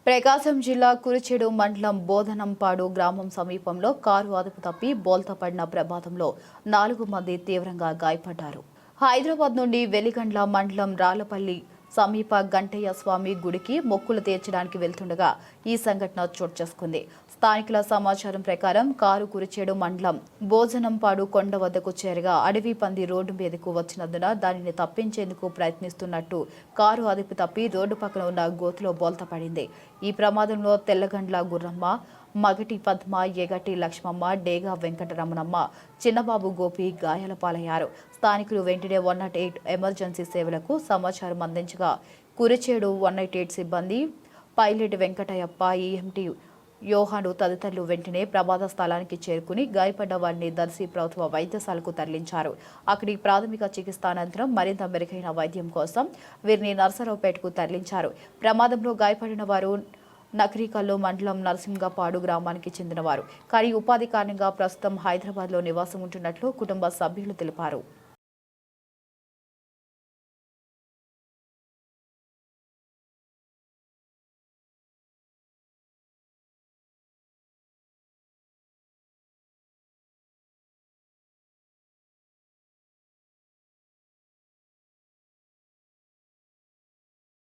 ప్రకాశం జిల్లా కురిచేడు మండలం బోధనంపాడు గ్రామం సమీపంలో కారు అదుపు తప్పి బోల్తా పడిన ప్రమాదంలో 4 మంది తీవ్రంగా గాయపడ్డారు. హైదరాబాద్ నుండి వెలిగండ్ల మండలం రాళ్లపల్లి సమీప గంటయ్య స్వామి గుడికి మొక్కులు తీర్చడానికి వెళ్తుండగా ఈ సంఘటన చోటు చేసుకుంది. స్థానికుల సమాచారం ప్రకారం కారు కురిచేడు మండలం భోజనంపాడు కొండ వద్దకు చేరగా అడవి పంది రోడ్డు మీదకు వచ్చినందున దానిని తప్పించేందుకు ప్రయత్నిస్తున్నట్టు కారు అదుపు తప్పి రోడ్డు పక్కన ఉన్న గోతులో బోల్తపడింది. ఈ ప్రమాదంలో తెల్లగండ్ల గుర్రమ్మ, మగటి పద్మ, ఎగటి లక్ష్మమ్మ, డేగా వెంకటరమణమ్మ, చిన్నబాబు గోపి గాయాల పాలయ్యారు. స్థానికులు వెంటనే 108 ఎమర్జెన్సీ సేవలకు సమాచారం అందించగా కురిచేడు 108 సిబ్బంది పైలట్ వెంకటయ్యప్ప, ఈఎంటీ యోహాను తదితరులు వెంటనే ప్రమాద స్థలానికి చేరుకుని గాయపడ్డ వారిని దర్శి ప్రభుత్వ వైద్యశాలకు తరలించారు. అక్కడి ప్రాథమిక చికిత్స అనంతరం మరింత మెరుగైన వైద్యం కోసం వీరిని నర్సరావుపేటకు తరలించారు. ప్రమాదంలో గాయపడిన వారు నకరికల్లు మండలం నరసింగపాడు గ్రామానికి చెందినవారు. కానీ ఉపాధి కారణంగా ప్రస్తుతం హైదరాబాద్లో నివాసం ఉంటున్నట్లు కుటుంబ సభ్యులు తెలిపారు.